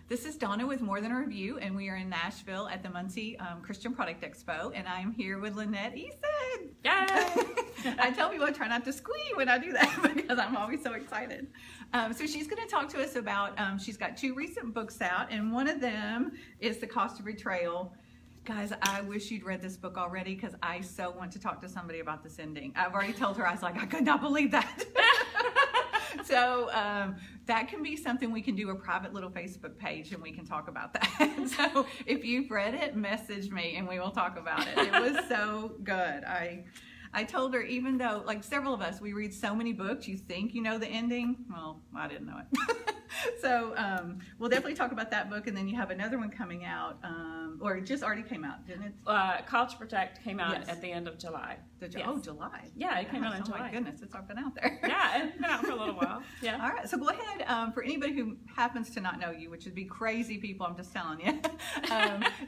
This is Donna with More Than a Review, and we are in Nashville at the Muncie Christian Product Expo, and I'm here with Lynette Eason. Yay! I tell people I try not to squee when I do that because I'm always so excited. So she's going to talk to us about, she's got 2 recent books out, and one of them is The Cost of Betrayal. Guys, I wish you'd read this book already because I so want to talk to somebody about this ending. I've already told her, I was like, I could not believe that. So that can be something we can do a private little Facebook page and we can talk about that. So if you've read it, message me and we will talk about it. It was so good. I told her, even though, like several of us, we read so many books, you think you know the ending. Well, I didn't know it. So we'll definitely talk about that book, and then you have another one coming out, or it just already came out, didn't it? Call to Protect came out at the end of July. Yes. Oh, July. Yeah, it came out in July. Oh my goodness, it's been out there. Yeah, it's been out for a little while. Yeah. All right, so go ahead, for anybody who happens to not know you, which would be crazy people, I'm just telling you.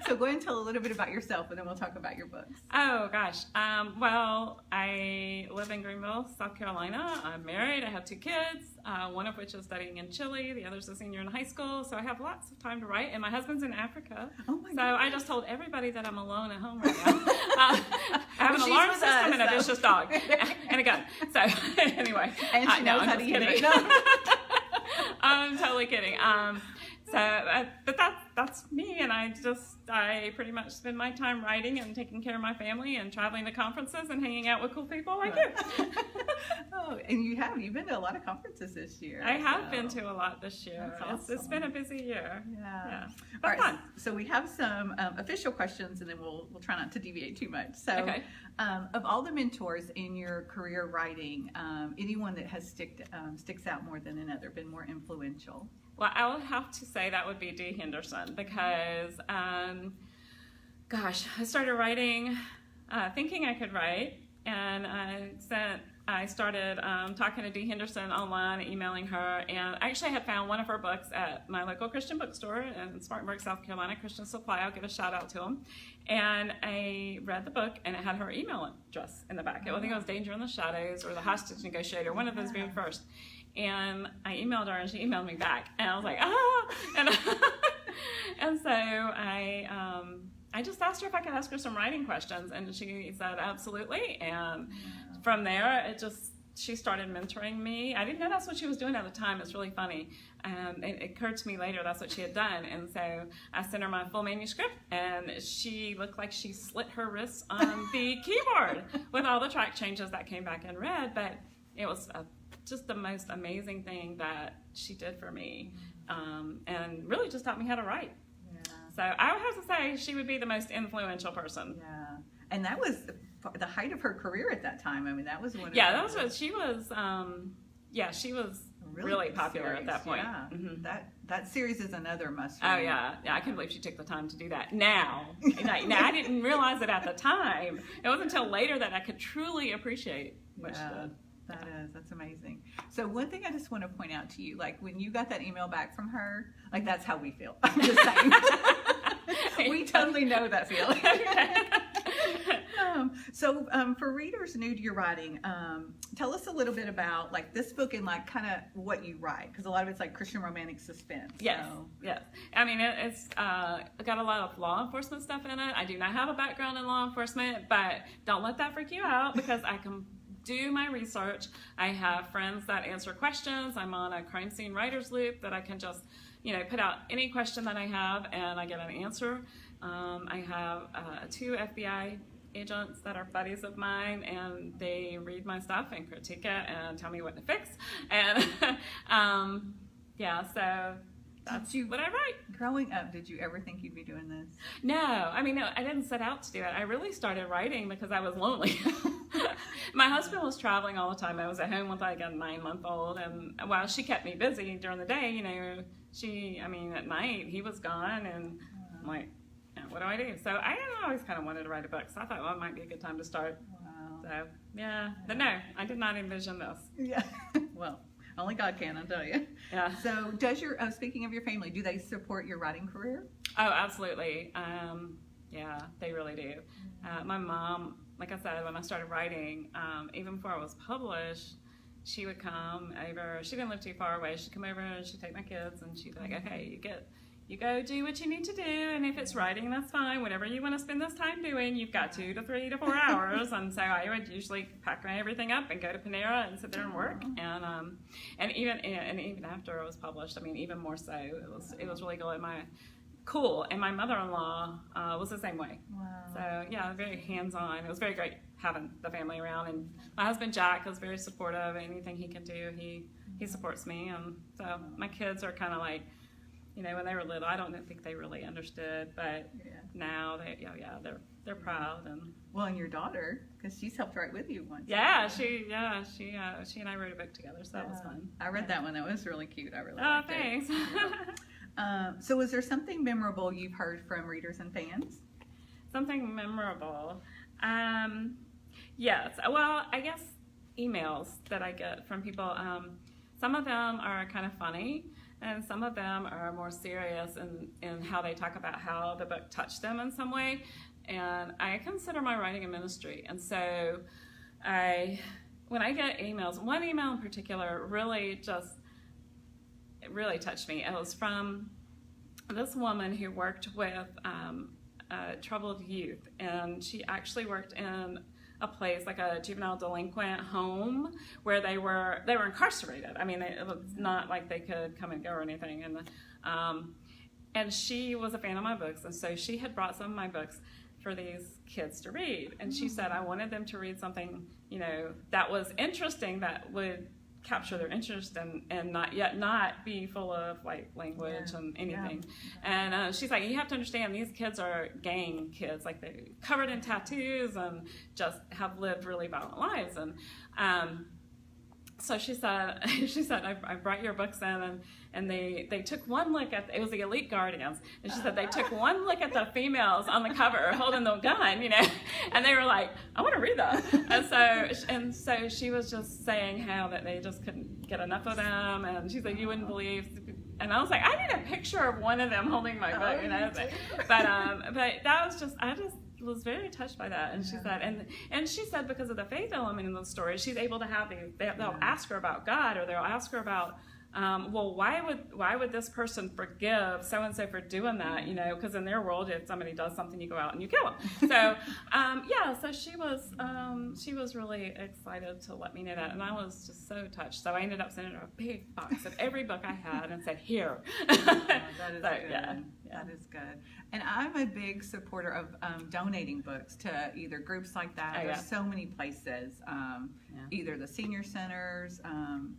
So go ahead and tell a little bit about yourself, and then we'll talk about your books. Oh gosh. Well, I live in Greenville, South Carolina. I'm married. I have 2 kids, one of which is studying in Chile. The other's a senior in high school. So I have lots of time to write. And my husband's in Africa. Oh my So goodness. I just told everybody that I'm alone at home right now. I have an alarm system and a vicious dog and a gun. So anyway, And she knows how to use it. I'm totally kidding. But that's me, and I pretty much spend my time writing and taking care of my family and traveling to conferences and hanging out with cool people like you. Oh, and you've been to a lot of conferences this year. I have been to a lot this year. That's awesome. It's been a busy year. Yeah. But All right. fun. So we have some official questions, and then we'll try not to deviate too much. So, Okay. Of all the mentors in your career writing, anyone that has sticks out more than another, been more influential? Well, I would have to say that would be Dee Henderson because, gosh, I started writing thinking I could write, and I started talking to Dee Henderson online, emailing her, and I actually had found one of her books at my local Christian bookstore in Spartanburg, South Carolina, Christian Supply. I'll give a shout out to them. And I read the book, and it had her email address in the back. I think it was Danger in the Shadows or The Hostage Negotiator, one of those very first. And I emailed her, and she emailed me back, and I was like, and so I just asked her if I could ask her some writing questions, and she said absolutely. And from there, she started mentoring me. I didn't know that's what she was doing at the time. It's really funny. It occurred to me later that's what she had done. And so I sent her my full manuscript, and she looked like she slit her wrists on the keyboard with all the track changes that came back in red. But it was just the most amazing thing that she did for me, and really just taught me how to write. Yeah. So I would have to say she would be the most influential person. Yeah, and that was the height of her career at that time. I mean, that was one. Yeah, that was what she was. She was really popular series. at that point. Yeah, mm-hmm. That series is another must. Oh yeah. I can't believe she took the time to do that. Now, I didn't realize it at the time. It wasn't until later that I could truly appreciate what she did. That's amazing. So one thing I just want to point out to you, like when you got that email back from her, like that's how we feel. I'm just saying. We totally know that feeling. So for readers new to your writing, tell us a little bit about like this book and like kind of what you write, because a lot of it's like Christian romantic suspense. Yes, yes. I mean, it's got a lot of law enforcement stuff in it. I do not have a background in law enforcement, but don't let that freak you out because I can do my research. I have friends that answer questions. I'm on a crime scene writers loop that I can just, put out any question that I have and I get an answer. I have 2 FBI agents that are buddies of mine, and they read my stuff and critique it and tell me what to fix. And so that's what I write. Growing up, did you ever think you'd be doing this? No, I didn't set out to do it. I really started writing because I was lonely. My husband was traveling all the time. I was at home with like a 9-month-old, and while she kept me busy during the day, at night he was gone, and I'm like, what do I do? So I always kind of wanted to write a book, so I thought, well, it might be a good time to start. Wow. So, yeah. But no, I did not envision this. Yeah. Well, only God can, I'll tell you. Yeah. So speaking of your family, do they support your writing career? Oh, absolutely. Yeah, they really do. My mom, like I said, when I started writing, even before I was published, she would come over. She didn't live too far away. She'd come over and she'd take my kids, and she'd be like, okay, you go do what you need to do, and if it's writing, that's fine. Whatever you want to spend this time doing, you've got 2 to 3 to 4 hours. And so I would usually pack my everything up and go to Panera and sit there and work. And even after it was published, I mean, even more so, it was really cool. And my mother-in-law was the same way. Wow. So yeah, very hands-on. It was very great having the family around. And my husband Jack is very supportive. Anything he can do, he supports me. And so my kids are kind of like, you know, when they were little, I don't think they really understood, but now they're proud. And well, and your daughter, because she's helped write with you once. She and I wrote a book together, so that was fun. I read that one. That was really cute. I really liked thanks. it. So was there something memorable you've heard from readers and fans? Something memorable? Yes. Well, I guess emails that I get from people. Some of them are kind of funny, and some of them are more serious in how they talk about how the book touched them in some way. And I consider my writing a ministry. And so when I get emails, one email in particular really touched me. It was from this woman who worked with troubled youth. And she actually worked in a place like a juvenile delinquent home where they were incarcerated. I mean, it was not like they could come and go or anything. And she was a fan of my books, and so she had brought some of my books for these kids to read. And she said I wanted them to read something, you know, that was interesting, that would capture their interest and not be full of like language and anything. And she's like, you have to understand, these kids are gang kids, like they're covered in tattoos and just have lived really violent lives. And so she said I brought your books in, and they took one look at, it was the Elite Guardians, and she said they took one look at the females on the cover holding the gun, you know, and they were like, I want to read that. And so she was just saying how that they just couldn't get enough of them, and she said, you wouldn't believe. And I was like, I need a picture of one of them holding my book, you know. But that was just, I just was very touched by that. And she said, and she said, because of the faith element in the story, she's able to have these. They'll ask her about God, or they'll ask her about, well, why would this person forgive so and so for doing that? You know, because in their world, if somebody does something, you go out and you kill them. So so she was really excited to let me know that, and I was just so touched. So I ended up sending her a big box of every book I had and said, here. That is good. That is good. And I'm a big supporter of donating books to either groups like that. There's so many places, either the senior centers,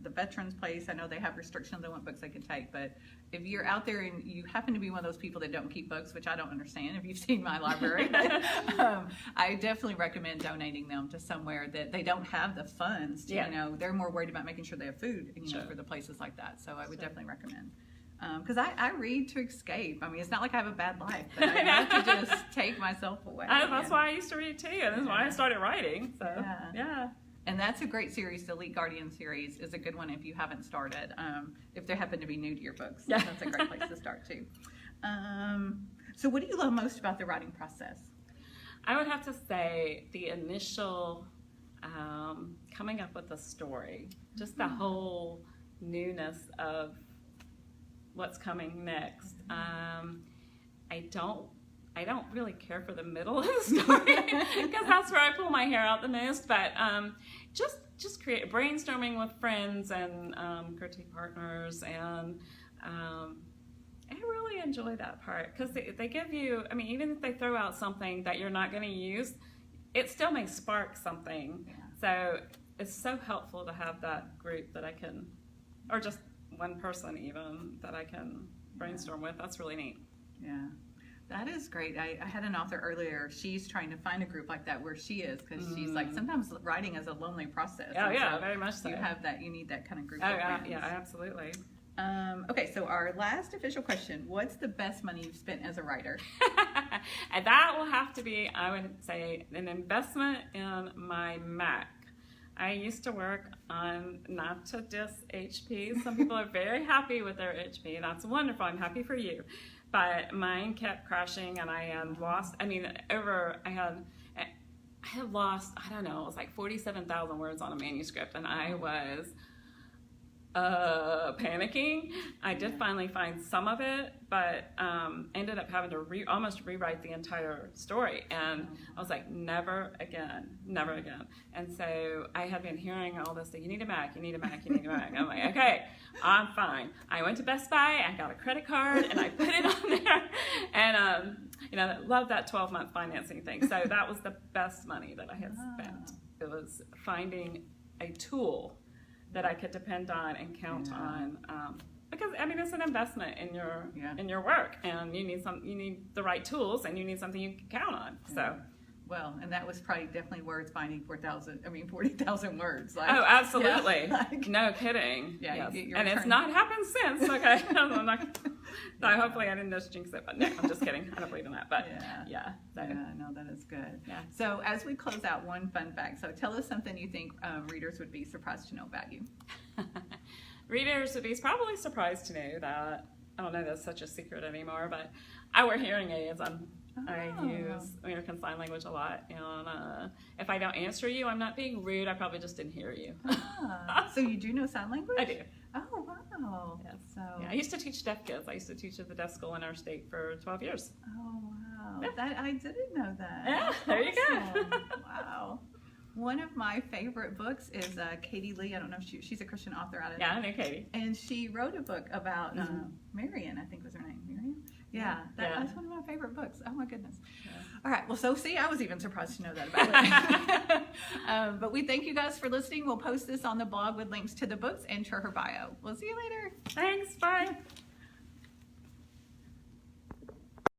the veterans place. I know they have restrictions on what books they can take, but if you're out there and you happen to be one of those people that don't keep books, which I don't understand if you've seen my library, I definitely recommend donating them to somewhere that they don't have the funds to, you know, they're more worried about making sure they have food, you know, for the places like that. So I would definitely recommend. Because I read to escape. I mean, it's not like I have a bad life, but I have to just take myself away. That's why I used to read too, and that's why I started writing. So yeah. And that's a great series. The Elite Guardian series is a good one if you haven't started. If they happen to be new to your books, that's a great place to start too. So what do you love most about the writing process? I would have to say the initial coming up with a story, just the whole newness of what's coming next. I don't really care for the middle of the story because that's where I pull my hair out the most. But just create brainstorming with friends and critique partners, and I really enjoy that part because they give you. I mean, even if they throw out something that you're not going to use, it still may spark something. Yeah. So it's so helpful to have that group that I can, or just one person even that I can brainstorm with. That's really neat. Yeah, that is great. I had an author earlier. She's trying to find a group like that where she is, because she's like, sometimes writing is a lonely process. Oh yeah, so very much so. You have that. You need that kind of group. Oh of friends. Yeah, absolutely. Okay, so our last official question: what's the best money you've spent as a writer? And that will have to be, I would say, an investment in my Mac. I used to work on, not to diss HP, some people are very happy with their HP. That's wonderful. I'm happy for you. But mine kept crashing, and I had lost, I had lost, I don't know, it was like 47,000 words on a manuscript, and I was panicking. I did finally find some of it, but ended up having to almost rewrite the entire story. And I was like, never again, never again. And so I had been hearing all this, you need a Mac, you need a Mac, you need a Mac. I'm like, okay, I'm fine. I went to Best Buy, I got a credit card, and I put it on there. And, love that 12-month financing thing. So that was the best money that I had spent. It was finding a tool that I could depend on and count on, because it's an investment in your work, and you need the right tools, and you need something you can count on. So, well, and that was probably definitely words finding 40,000 words. Oh, absolutely, no kidding. Yeah, yes. And it's not happened since. Okay, so hopefully I didn't just jinx it, but no, I'm just kidding. I don't believe in that, but no, that is good. Yeah. So as we close out, one fun fact. So tell us something you think readers would be surprised to know about you. Readers would be probably surprised to know that, I don't know that's such a secret anymore, but I wear hearing aids. I use American Sign Language a lot, and if I don't answer you, I'm not being rude, I probably just didn't hear you. So you do know sign language? I do. Oh, wow. Yes. So. Yeah, I used to teach deaf kids. I used to teach at the deaf school in our state for 12 years. Oh, wow. I didn't know that. Yeah, there you go. Wow. One of my favorite books is Katie Lee. I don't know if she's a Christian author out of I know Katie. And she wrote a book about Marion, I think was her name. Marion? Yeah, that's one of my favorite books. Oh my goodness. Yeah. All right, well, so see, I was even surprised to know that about it. But we thank you guys for listening. We'll post this on the blog with links to the books and to her bio. We'll see you later. Thanks, bye.